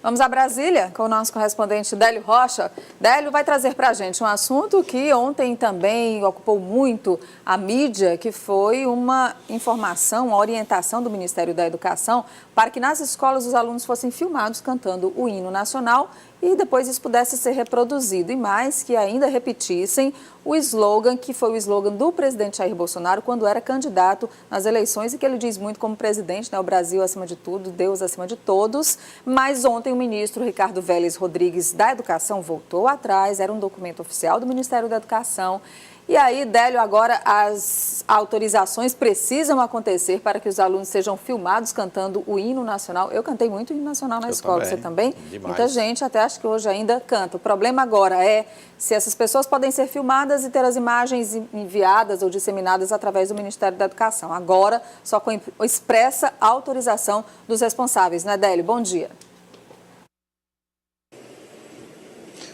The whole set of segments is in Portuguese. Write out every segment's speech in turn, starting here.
Vamos a Brasília com o nosso correspondente Délio Rocha. Délio vai trazer para a gente um assunto que ontem também ocupou muito a mídia, que foi uma informação, uma orientação do Ministério da Educação para que nas escolas os alunos fossem filmados cantando o hino nacional e depois isso pudesse ser reproduzido. E mais, que ainda repetissem o slogan, que foi o slogan do presidente Jair Bolsonaro quando era candidato nas eleições e que ele diz muito como presidente, né? O Brasil acima de tudo, Deus acima de todos. Mas ontem o ministro Ricardo Vélez Rodrigues da Educação voltou atrás, era um documento oficial do Ministério da Educação. E aí, Délio, agora as autorizações precisam acontecer para que os alunos sejam filmados cantando o hino nacional. Eu cantei muito o hino nacional na escola, também. você também? Demais. Muita gente até acha que hoje ainda canta. O problema agora é se essas pessoas podem ser filmadas e ter as imagens enviadas ou disseminadas através do Ministério da Educação. Agora, só com expressa autorização dos responsáveis, né, Délio? Bom dia.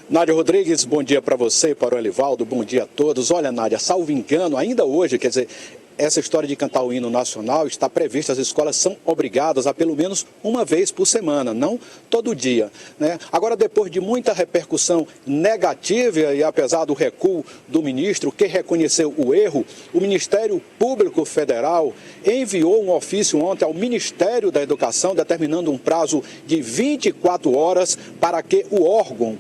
Nádia Rodrigues, bom dia para você, para o Elivaldo, bom dia a todos. Olha, Nádia, salvo engano, ainda hoje, quer dizer, essa história de cantar o hino nacional está prevista, as escolas são obrigadas a pelo menos uma vez por semana, não todo dia, né? Agora, depois de muita repercussão negativa e apesar do recuo do ministro, que reconheceu o erro, o Ministério Público Federal enviou um ofício ontem ao Ministério da Educação, determinando um prazo de 24 horas para que o órgão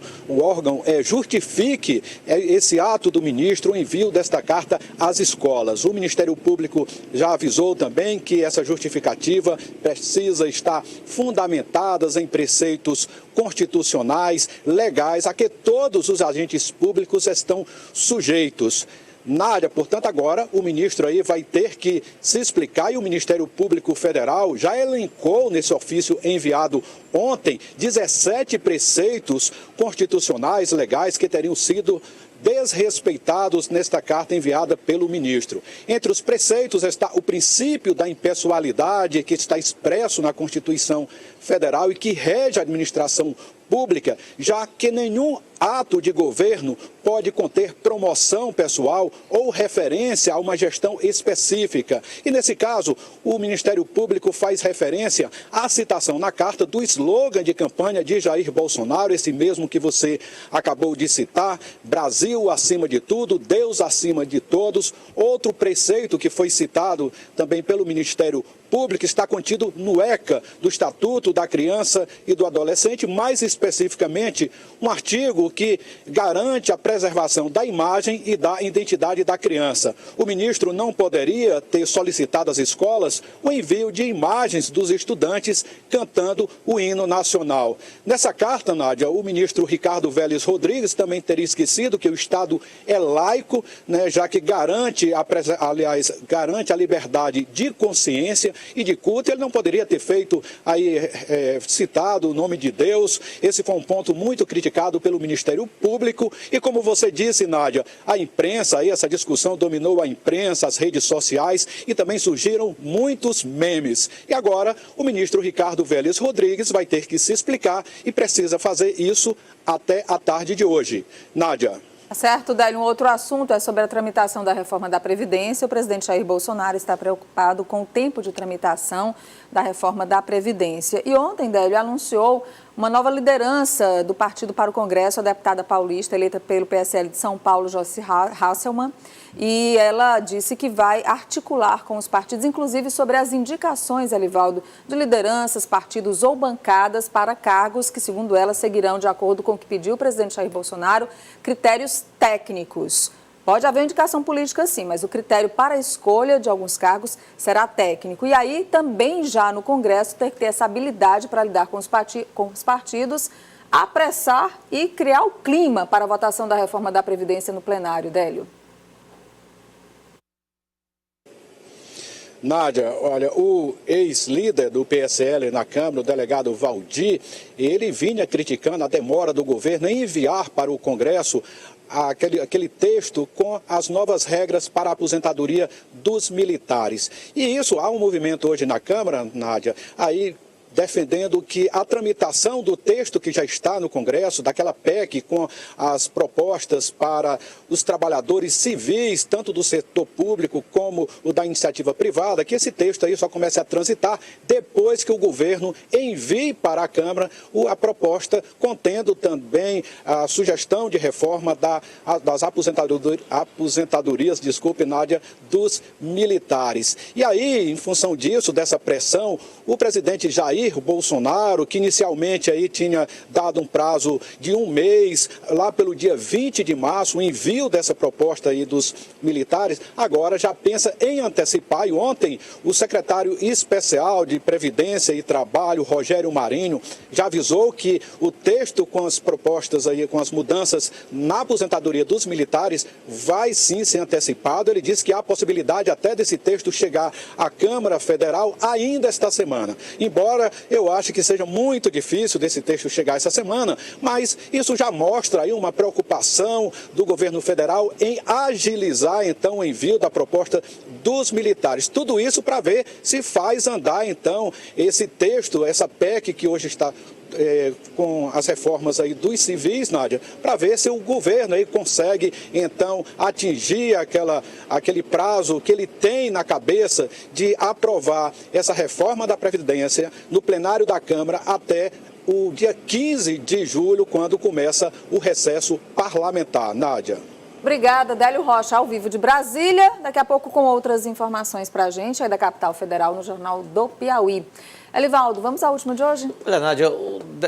justifique esse ato do ministro, o envio desta carta às escolas. O Ministério Público já avisou também que essa justificativa precisa estar fundamentada em preceitos constitucionais, legais, a que todos os agentes públicos estão sujeitos. Nádia, portanto, agora o ministro aí vai ter que se explicar e o Ministério Público Federal já elencou nesse ofício enviado ontem 17 preceitos constitucionais legais que teriam sido desrespeitados nesta carta enviada pelo ministro. Entre os preceitos está o princípio da impessoalidade, que está expresso na Constituição Federal e que rege a administração pública, já que nenhum ato de governo pode conter promoção pessoal ou referência a uma gestão específica. E nesse caso, o Ministério Público faz referência à citação na carta do slogan de campanha de Jair Bolsonaro, esse mesmo que você acabou de citar, Brasil acima de tudo, Deus acima de todos. Outro preceito que foi citado também pelo Ministério Público está contido no ECA, do Estatuto da Criança e do Adolescente, mais especificamente um artigo que garante a preservação da imagem e da identidade da criança. O ministro não poderia ter solicitado às escolas o envio de imagens dos estudantes cantando o hino nacional. Nessa carta, Nádia, o ministro Ricardo Vélez Rodrigues também teria esquecido que o Estado é laico, né, já que garante a liberdade de consciência e de culto. Ele não poderia ter feito aí, citado o nome de Deus. Esse foi um ponto muito criticado pelo Ministério Público. E como você disse, Nádia, a imprensa, aí essa discussão dominou a imprensa, as redes sociais e também surgiram muitos memes. E agora o ministro Ricardo Vélez Rodrigues vai ter que se explicar e precisa fazer isso até a tarde de hoje. Nádia. Certo, Délio. Um outro assunto é sobre a tramitação da reforma da Previdência. O presidente Jair Bolsonaro está preocupado com o tempo de tramitação da reforma da Previdência. E ontem, Délio, anunciou uma nova liderança do partido para o Congresso, a deputada paulista eleita pelo PSL de São Paulo, Joyce Hasselmann. E ela disse que vai articular com os partidos, inclusive sobre as indicações, Elivaldo, de lideranças, partidos ou bancadas para cargos que, segundo ela, seguirão, de acordo com o que pediu o presidente Jair Bolsonaro, critérios técnicos. Pode haver indicação política sim, mas o critério para a escolha de alguns cargos será técnico. E aí também já no Congresso ter que ter essa habilidade para lidar com os partidos, apressar e criar o clima para a votação da reforma da Previdência no plenário, Délio. Nádia, olha, o ex-líder do PSL na Câmara, o delegado Valdir, ele vinha criticando a demora do governo em enviar para o Congresso aquele texto com as novas regras para a aposentadoria dos militares. E isso, há um movimento hoje na Câmara, Nádia, aí defendendo que a tramitação do texto que já está no Congresso, daquela PEC com as propostas para os trabalhadores civis, tanto do setor público como o da iniciativa privada, que esse texto aí só comece a transitar depois que o governo envie para a Câmara a proposta contendo também a sugestão de reforma das aposentadorias, desculpe, Nádia, dos militares. E aí, em função disso, dessa pressão, o presidente Jair Bolsonaro, que inicialmente aí tinha dado um prazo de 1 mês, lá pelo dia 20 de março, o envio dessa proposta aí dos militares, agora já pensa em antecipar. E ontem, o secretário especial de Previdência e Trabalho, Rogério Marinho, já avisou que o texto com as propostas aí, com as mudanças na aposentadoria dos militares, vai sim ser antecipado. Ele disse que há a possibilidade até desse texto chegar à Câmara Federal ainda esta semana. Embora eu acho que seja muito difícil desse texto chegar essa semana, mas isso já mostra aí uma preocupação do governo federal em agilizar então o envio da proposta dos militares. Tudo isso para ver se faz andar então esse texto, essa PEC que hoje está com as reformas aí dos civis, Nádia, para ver se o governo aí consegue então atingir aquele prazo que ele tem na cabeça de aprovar essa reforma da Previdência no plenário da Câmara até o dia 15 de julho, quando começa o recesso parlamentar. Nádia. Obrigada, Délio Rocha, ao vivo de Brasília. Daqui a pouco com outras informações para a gente, aí da capital federal, no Jornal do Piauí. Elivaldo, vamos à última de hoje? Olha, Nádia,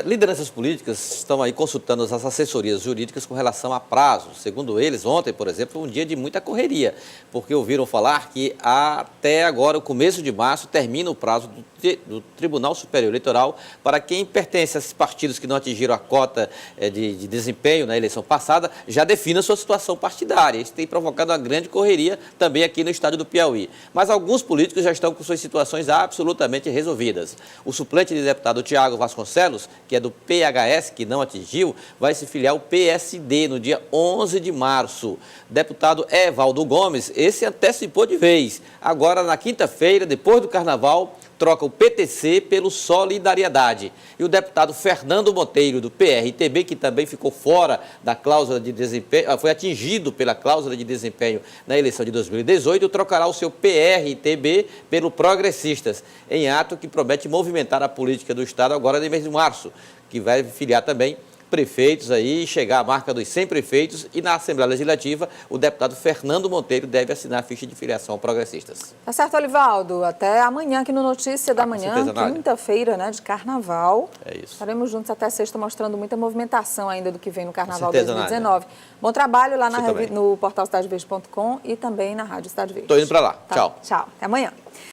lideranças políticas estão aí consultando as assessorias jurídicas com relação a prazos. Segundo eles, ontem, por exemplo, foi um dia de muita correria, porque ouviram falar que até agora, o começo de março, termina o prazo do Tribunal Superior Eleitoral para quem pertence a esses partidos que não atingiram a cota de desempenho na eleição passada, já defina a sua situação partidária. Isso tem provocado uma grande correria também aqui no estado do Piauí. Mas alguns políticos já estão com suas situações absolutamente resolvidas. O suplente de deputado Tiago Vasconcelos, que é do PHS, que não atingiu, vai se filiar ao PSD no dia 11 de março. Deputado Evaldo Gomes, esse antecipou de vez. Agora, na quinta-feira, depois do Carnaval, troca o PTC pelo Solidariedade. E o deputado Fernando Monteiro, do PRTB, que também ficou fora da cláusula de desempenho, foi atingido pela cláusula de desempenho na eleição de 2018, trocará o seu PRTB pelo Progressistas, em ato que promete movimentar a política do Estado agora no mês de março, que vai filiar também prefeitos aí, chegar à marca dos 100 prefeitos, e na Assembleia Legislativa o deputado Fernando Monteiro deve assinar a ficha de filiação Progressistas. Tá certo, Olivaldo. Até amanhã aqui no Notícia da Manhã, quinta-feira, né, de Carnaval. É isso. Estaremos juntos até sexta, mostrando muita movimentação ainda do que vem no Carnaval certeza, 2019. Nádia. Bom trabalho lá no portal cidadeverde.com e também na Rádio Cidade Verde. Estou indo para lá. Tá. Tchau. Tchau. Até amanhã.